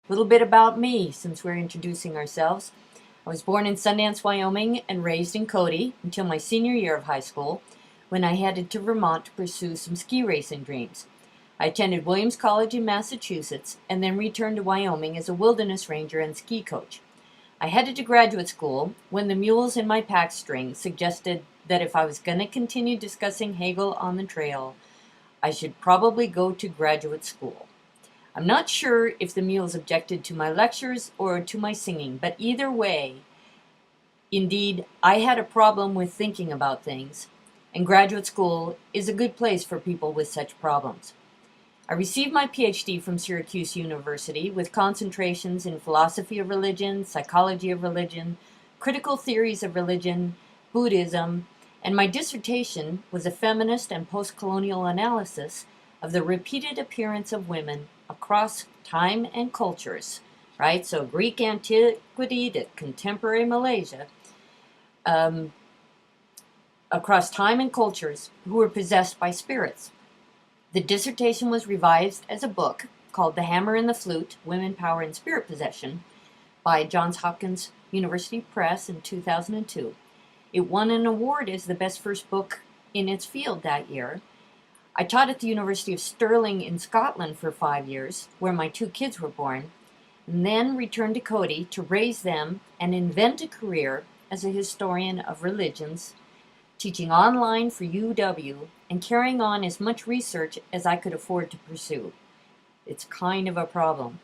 A little bit about me, since we're introducing ourselves. I was born in Sundance, Wyoming, and raised in Cody until my senior year of high school, when I headed to Vermont to pursue some ski racing dreams. I attended Williams College in Massachusetts, and then returned to Wyoming as a wilderness ranger and ski coach. I headed to graduate school when the mules in my pack string suggested that if I was going to continue discussing Hegel on the trail, I should probably go to graduate school. I'm not sure if the mules objected to my lectures or to my singing, but either way, indeed, I had a problem with thinking about things, and graduate school is a good place for people with such problems. I received my PhD from Syracuse University with concentrations in philosophy of religion, psychology of religion, critical theories of religion, Buddhism, and my dissertation was a feminist and post-colonial analysis of the repeated appearance of women across time and cultures, right? So Greek antiquity to contemporary Malaysia, across time and cultures who were possessed by spirits. The dissertation was revised as a book called The Hammer and the Flute, Women, Power, and Spirit Possession by Johns Hopkins University Press in 2002. It won an award as the best first book in its field that year. I taught at the University of Stirling in Scotland for 5 years, where my 2 kids were born, and then returned to Cody to raise them and invent a career as a historian of religions, teaching online for UW and carrying on as much research as I could afford to pursue. It's kind of a problem.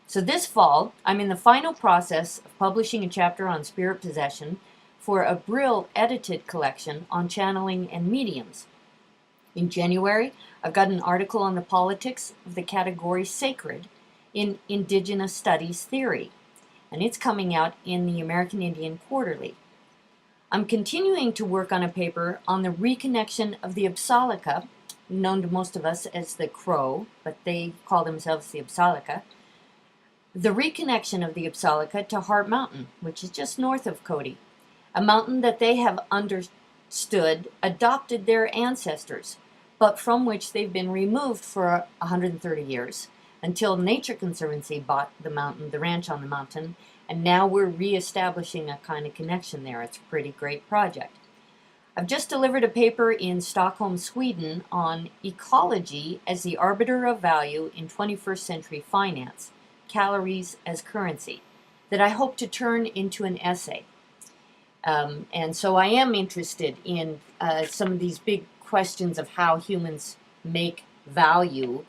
So this fall, I'm in the final process of publishing a chapter on spirit possession for a Brill edited collection on channeling and mediums. In January, I've got an article on the politics of the category sacred in Indigenous Studies Theory, and it's coming out in the American Indian Quarterly. I'm continuing to work on a paper on the reconnection of the Apsalica, known to most of us as the Crow, but they call themselves the Apsalica, the reconnection of the Apsalica to Heart Mountain, which is just north of Cody, a mountain that they have understood adopted their ancestors, but from which they've been removed for 130 years, until Nature Conservancy bought the mountain, the ranch on the mountain, and now we're reestablishing a kind of connection there. It's a pretty great project. I've just delivered a paper in Stockholm, Sweden on ecology as the arbiter of value in 21st century finance, calories as currency, that I hope to turn into an essay. And so I am interested in some of these big questions of how humans make value,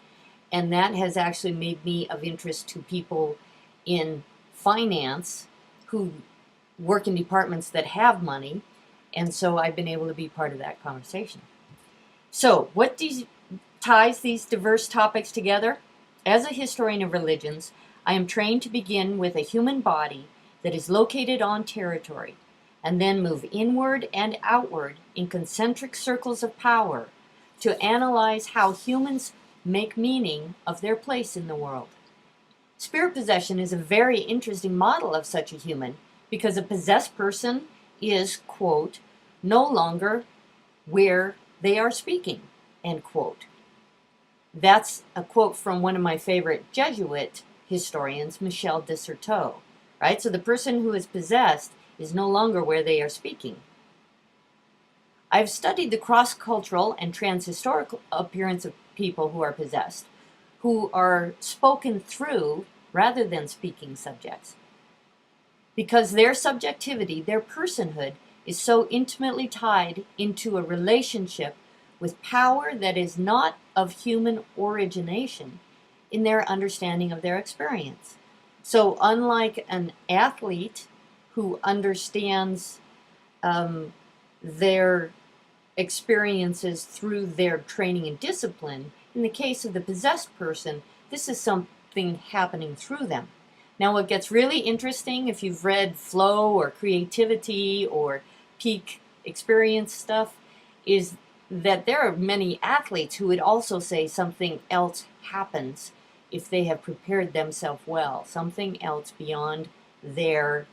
and that has actually made me of interest to people in finance who work in departments that have money, and so I've been able to be part of that conversation. So what ties these diverse topics together? As a historian of religions, I am trained to begin with a human body that is located on territory, and then move inward and outward in concentric circles of power to analyze how humans make meaning of their place in the world. Spirit possession is a very interesting model of such a human, because a possessed person is, quote, no longer where they are speaking, end quote. That's a quote from one of my favorite Jesuit historians, Michel de Certeau, right? So the person who is possessed is no longer where they are speaking. I've studied the cross-cultural and trans-historical appearance of people who are possessed, who are spoken through rather than speaking subjects. Because their subjectivity, their personhood, is so intimately tied into a relationship with power that is not of human origination in their understanding of their experience. So unlike an athlete who understands their experiences through their training and discipline, in the case of the possessed person, this is something happening through them. Now, what gets really interesting, if you've read Flow or Creativity or Peak Experience stuff, is that there are many athletes who would also say something else happens if they have prepared themselves well, something else beyond their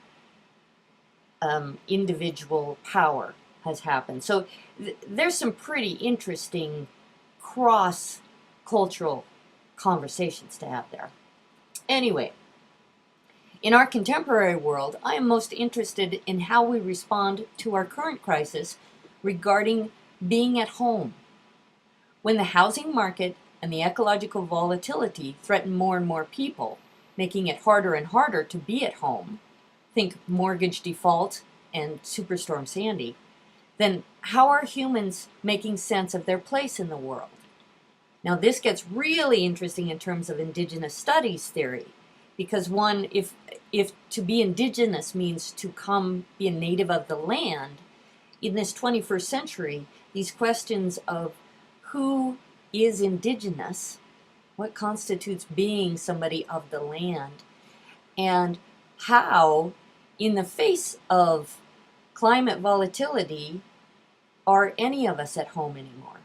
individual power has happened. So there's some pretty interesting cross-cultural conversations to have there. Anyway, In our contemporary world, I am most interested in how we respond to our current crisis regarding being at home. When the housing market and the ecological volatility threaten more and more people, making it harder and harder to be at home, think mortgage default and Superstorm Sandy, then how are humans making sense of their place in the world? Now this gets really interesting in terms of indigenous studies theory, because one, if to be indigenous means to come be a native of the land, in this 21st century, these questions of who is indigenous, what constitutes being somebody of the land, and how, in the face of climate volatility, are any of us at home anymore?